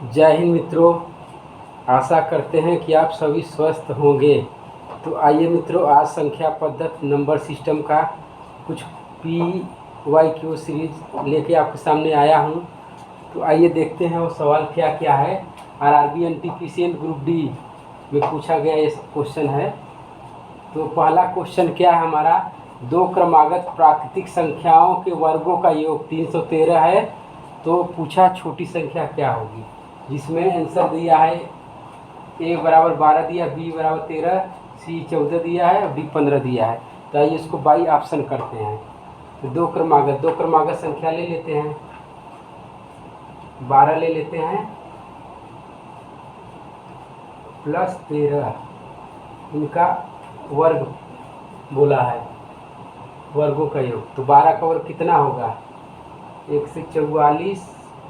जय हिंद मित्रों, आशा करते हैं कि आप सभी स्वस्थ होंगे। तो आइए मित्रों, आज संख्या पद्धति नंबर सिस्टम का कुछ PYQ सीरीज लेके आपके सामने आया हूं। तो आइए देखते हैं वो सवाल क्या क्या है। RRB NTPC ग्रुप डी में पूछा गया ये क्वेश्चन है। तो पहला क्वेश्चन क्या है हमारा, दो क्रमागत प्राकृतिक संख्याओं के वर्गों का योग 313 है। तो पूछा छोटी संख्या क्या होगी, जिसमें आंसर दिया है A बराबर 12 दिया, B बराबर 13, C 14 दिया है और D 15 दिया है। तो आइए इसको बाई ऑप्शन करते हैं। तो दो क्रमागत संख्या ले लेते हैं, 12 ले लेते हैं प्लस 13, इनका वर्ग बोला है, वर्गों का योग। तो 12 का वर्ग कितना होगा, 144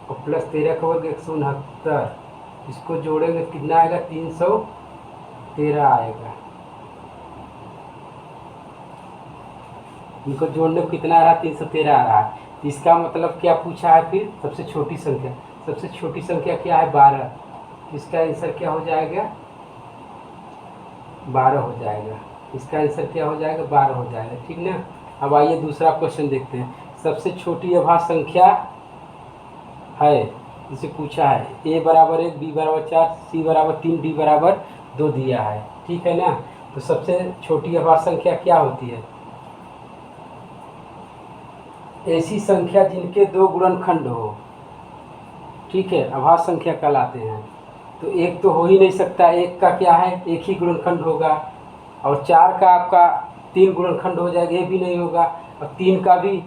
और प्लस 13 का वर्ग 169। इसको जोड़ेंगे कितना आएगा, 313 आएगा। इनको जोड़ने को कितना आ रहा है, 313 आ रहा है। इसका मतलब क्या पूछा है फिर, सबसे छोटी संख्या। सबसे छोटी संख्या क्या है, 12। इसका आंसर क्या हो जाएगा, 12 हो जाएगा। इसका आंसर क्या हो जाएगा, 12 हो जाएगा, ठीक ना। अब आइए दूसरा क्वेश्चन देखते हैं। सबसे छोटी अभाज्य संख्या है, जिसे पूछा है A बराबर 1, B बराबर 4, C बराबर 3, D बराबर 2 दिया है, ठीक है ना। तो सबसे छोटी अभाज्य संख्या क्या होती है, ऐसी संख्या जिनके दो गुणनखंड हो, ठीक है, अभाज्य संख्या कहलाते हैं। तो एक तो हो ही नहीं सकता, एक का क्या है, एक ही गुणनखंड होगा। और 4 का आपका 3 गुणनखंड हो जाएगा, ये भी नहीं होगा। और 3 का भी,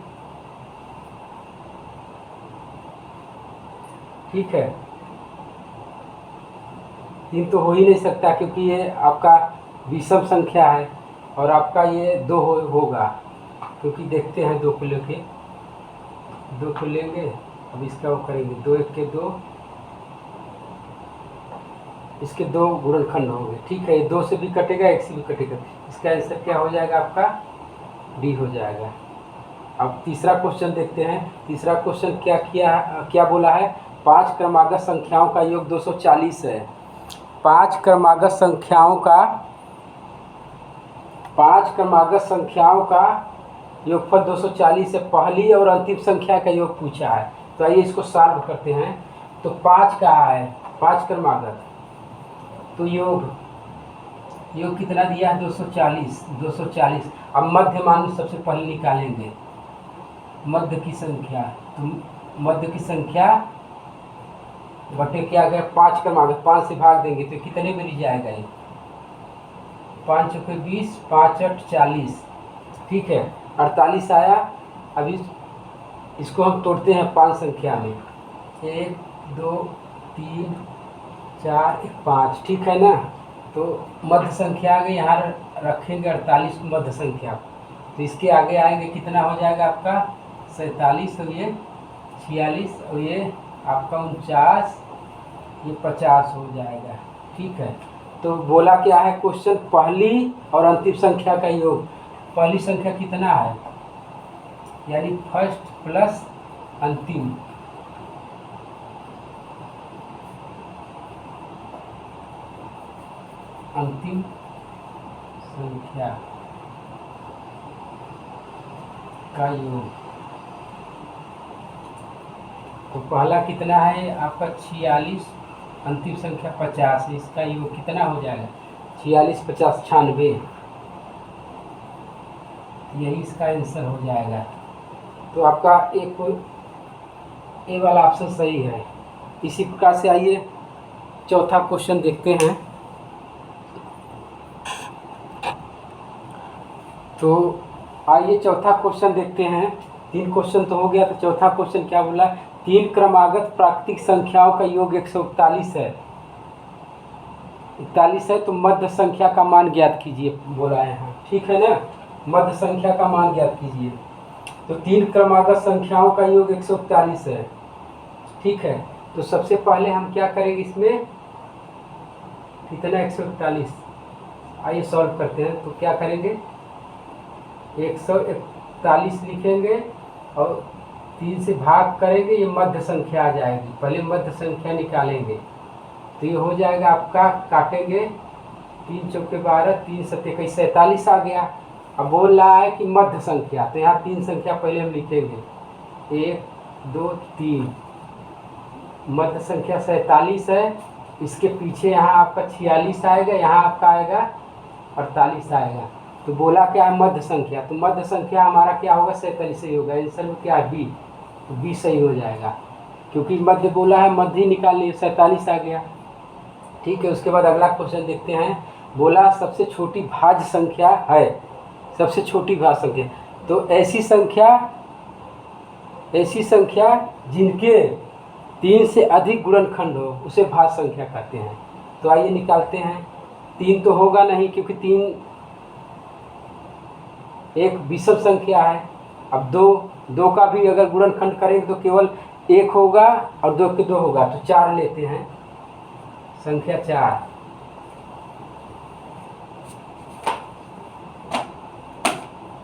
ठीक है, 3 तो हो ही नहीं सकता, क्योंकि ये आपका विषम संख्या है। और आपका ये 2 होगा, क्योंकि देखते हैं 2 को लेके, 2 को लेंगे। अब इसका वो करेंगे, 2 1 के 2, इसके 2 गुणनखंड होंगे, ठीक है। 2 से भी कटेगा, 1 से भी कटेगा। इसका आंसर क्या हो जाएगा, आपका D हो जाएगा। अब तीसरा क्वेश्चन देखते हैं। तीसरा क्वेश्चन क्या बोला है, 5 क्रमागत संख्याओं का योग 240 है। 5 क्रमागत संख्याओं का योगफल 240 है। पहली और अंतिम संख्या का योग पूछा है। तो आइए इसको सॉल्व करते हैं। तो 5 कहा है, 5 क्रमागत, तो योग कितना दिया है, 240। अब मध्य मान सबसे पहले निकालेंगे, मध्य की संख्या। तो मध्य की संख्या बटे क्या गया, 5 क्रमागत, 5 से भाग देंगे तो कितने में जाएगा ये, 5 चौके 20, 5 8 40, ठीक है, 48 आया। अभी इसको हम तोड़ते हैं 5 संख्या में, 1 2 3 4 5, ठीक है ना। तो मध्य संख्या आ गई, यहाँ रखेंगे 48 को मध्य संख्या। तो इसके आगे आएंगे, कितना हो जाएगा आपका 47, और ये 46, और ये आपका 49, ये 50 हो जाएगा, ठीक है। तो बोला क्या है क्वेश्चन, पहली और अंतिम संख्या का योग। पहली संख्या कितना है, यानी फर्स्ट प्लस अंतिम, अंतिम संख्या का योग। तो पहला कितना है आपका 46, अंतिम संख्या 50, इसका योग कितना हो जाएगा, 46 50 96, यही इसका आंसर हो जाएगा। तो आपका ए वाला ऑप्शन सही है। इसी प्रकार से आइए चौथा क्वेश्चन देखते हैं। तो आइए चौथा क्वेश्चन देखते हैं। 3 क्वेश्चन तो हो गया, तो चौथा क्वेश्चन क्या बोला, 3 क्रमागत प्राकृतिक संख्याओं का योग 141 है। 41 है, तो मध्य संख्या का मान ज्ञात कीजिए बोला है यहाँ, ठीक है ना। मध्य संख्या का मान ज्ञात कीजिए। तो 3 क्रमागत संख्याओं का योग 141 है, ठीक है। तो सबसे पहले हम क्या करेंगे, इसमें कितना 141, आइए सॉल्व करते हैं। तो क्या करेंगे, 141 लिखेंगे और 3 से भाग करेंगे, ये मध्य संख्या आ जाएगी। पहले मध्य संख्या निकालेंगे तो ये हो जाएगा आपका, काटेंगे 3 चौके 12, 3 सत्ते 21, 47 आ गया। अब बोल रहा है कि मध्य संख्या, तो यहाँ 3 संख्या पहले हम लिखेंगे, 1 2 3। मध्य संख्या 47 है, इसके पीछे यहाँ आपका 46 आएगा, यहाँ आपका आएगा 48 आएगा। तो बोला क्या है मध्य संख्या, तो मध्य संख्या हमारा क्या होगा, 47 सही होगा। आंसर में क्या है बी, तो बी सही हो जाएगा, क्योंकि मध्य बोला है, मध्य ही निकालनी है, 47 आ गया। ठीक है, उसके बाद अगला क्वेश्चन देखते हैं। बोला सबसे छोटी भाज्य संख्या है, सबसे छोटी भाज्य संख्या, तो ऐसी संख्या जिनके 3 से अधिक गुणनखंड हो उसे भाज्य संख्या कहते हैं। तो आइए निकालते हैं। 3 तो होगा नहीं, क्योंकि 3 एक विषम संख्या है। अब 2 का भी अगर गुणनखंड करेंगे तो केवल 1 होगा और 2 के 2 होगा, तो 4 लेते हैं, संख्या 4।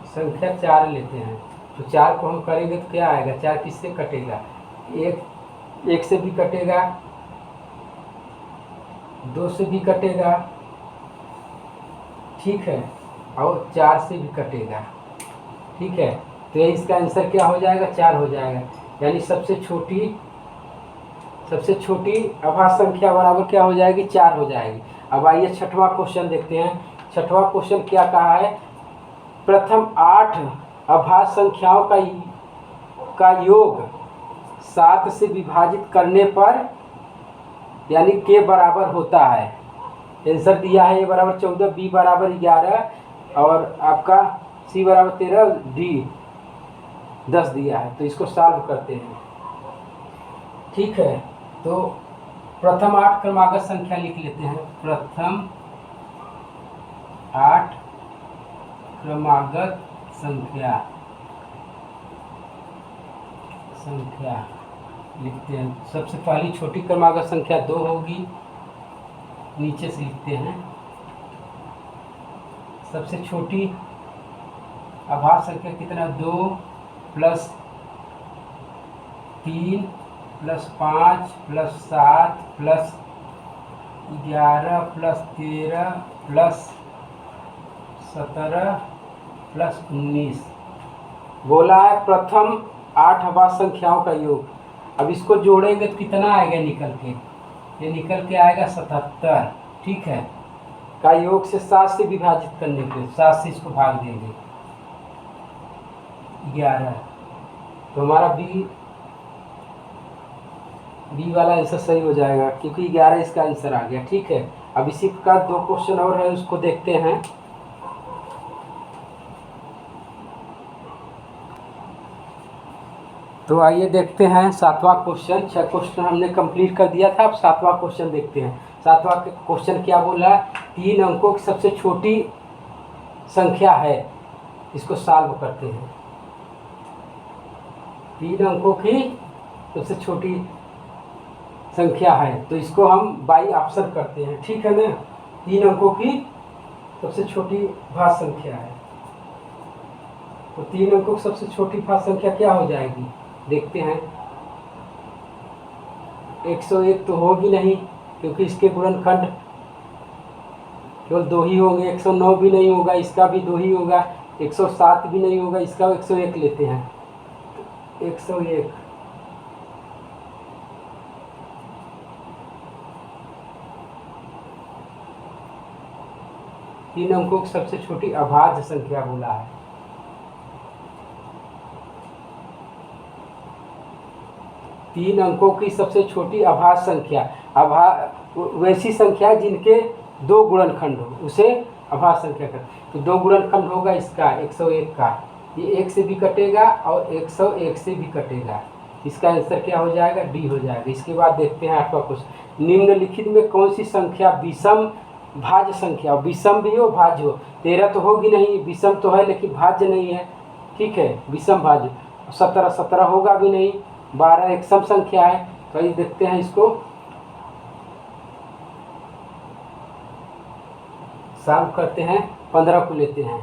संख्या 4 लेते हैं, तो 4 को हम करेंगे तो क्या आएगा, 4 किससे कटेगा, 1 से भी कटेगा, 2 से भी कटेगा, ठीक है, और 4 से भी कटेगा। ठीक है, तो इसका आंसर क्या हो जाएगा, 4 हो जाएगा। यानी सबसे छोटी अभाज्य संख्या बराबर क्या हो जाएगी, 4 हो जाएगी। अब आइए छठवां क्वेश्चन देखते हैं। छठवां क्वेश्चन क्या कहा है, प्रथम 8 अभाज्य संख्याओं का योग 7 से विभाजित करने पर यानी के बराबर होता है। आंसर दिया है, ए बराबर 14, बी बराबर 11 और आपका सी बराबर 13, डी 10 दिया है। तो इसको सॉल्व करते हैं। ठीक है, तो प्रथम 8 क्रमागत संख्या लिख लेते हैं। प्रथम 8 क्रमागत संख्या लिखते हैं। सबसे पहली छोटी क्रमागत संख्या 2 होगी, नीचे से लिखते हैं। सबसे छोटी अभाज्य संख्या कितना, 2 + 3 + 5 + 7 + 11 + 13 + 17 + 19। बोला है प्रथम 8 अभाज्य संख्याओं का योग। अब इसको जोड़ेंगे तो कितना आएगा निकल के, ये निकल के आएगा 77। ठीक है, का योग से 7 से विभाजित करने के, 7 से इसको भाग देंगे, 11। तो हमारा बी वाला आंसर सही हो जाएगा, क्योंकि 11 इसका आंसर आ गया। ठीक है, अब इसी का 2 क्वेश्चन और है, उसको देखते हैं। तो आइए देखते हैं 7वां क्वेश्चन। 6 क्वेश्चन हमने कंप्लीट कर दिया था, अब 7वां क्वेश्चन देखते हैं। 7वां क्वेश्चन क्या बोला, 3 अंकों की सबसे छोटी संख्या है, इसको सॉल्व करते हैं। 3 अंकों की सबसे छोटी संख्या है, तो इसको हम बाई ऑप्शन करते हैं। ठीक है ना, 3 अंकों की सबसे छोटी भाज्य संख्या है, तो 3 अंकों की सबसे छोटी भाज्य संख्या क्या हो जाएगी, देखते हैं। 101 तो होगी नहीं, क्योंकि इसके गुणनखंड केवल 2 ही होंगे। 109 भी नहीं होगा, इसका भी 2 ही होगा। 107 भी नहीं होगा, इसका 101 लेते हैं। 101 3 अंकों की सबसे छोटी अभाज्य संख्या बोला है। तीन अंकों की सबसे छोटी अभाज्य संख्या, वैसी संख्या जिनके 2 गुणनखंड हो उसे अभाज्य संख्या कहते हैं। तो 2 गुणनखंड होगा इसका 101 का, ये 1 से भी कटेगा और 101 से भी कटेगा। इसका आंसर क्या हो जाएगा, डी हो जाएगा। इसके बाद देखते हैं 8वां क्वेश्चन। निम्नलिखित में कौन सी संख्या विषम भाज्य संख्या, विषम भी हो भाज्य हो, 13 तो होगी नहीं, विषम तो है लेकिन भाज्य नहीं है। ठीक है, विषम भाज्य। 17 होगा भी नहीं, 12 एक सम संख्या है। तो ये देखते हैं, इसको सॉल्व करते हैं। 15 को लेते हैं।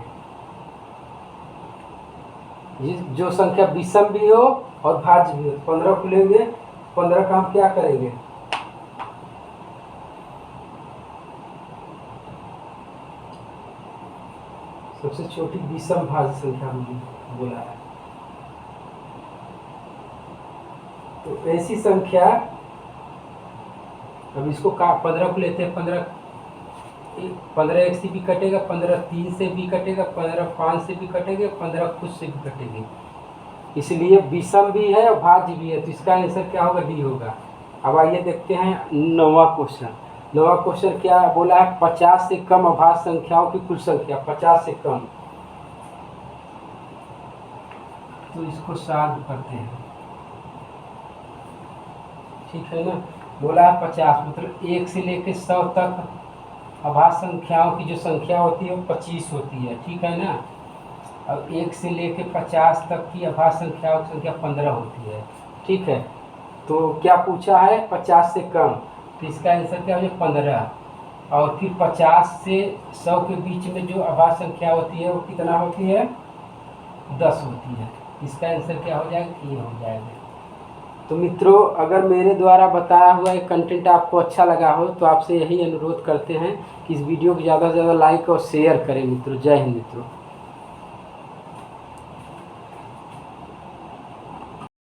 जो संख्या विषम भी हो और भाज्य भी हो। 15 को लेंगे, 15 का हम क्या करेंगे, सबसे छोटी विषम भाज्य संख्या हमने बोला है। तो ऐसी संख्या, अब इसको 15 को लेते हैं, 15 1 से भी कटेगा, 15 3 से भी कटेगा, 15 5 से भी कटेगा, 15 खुद से भी कटेगी, इसलिए विषम भी है और भाज्य भी है। तो इसका आंसर क्या होगा, डी होगा। अब आइए देखते हैं 9वां क्वेश्चन। 9वां क्वेश्चन क्या बोला है, 50 से कम अभाज्य संख्याओं की कुल संख्या, 50 से कम। तो इसको सॉल्व करते हैं, ठीक है ना। बोला है 50, मतलब 1 से लेकर 100 तक अभाज्य संख्याओं की जो संख्या होती है वो 25 होती है, ठीक है ना। अब 1 से लेकर 50 तक की अभाज्य संख्याओं की संख्या 15 होती है, ठीक है। तो क्या पूछा है, 50 से कम, तो इसका आंसर क्या हो जाए 15। और फिर 50 से 100 के बीच में जो अभाज्य संख्या होती है वो कितना होती है, 10 होती है। इसका आंसर क्या हो जाएगा, ये हो जाएगा। तो मित्रों, अगर मेरे द्वारा बताया हुआ एक कंटेंट आपको अच्छा लगा हो तो आपसे यही अनुरोध करते हैं कि इस वीडियो को ज़्यादा से ज़्यादा लाइक और शेयर करें मित्रों। जय हिंद मित्रों।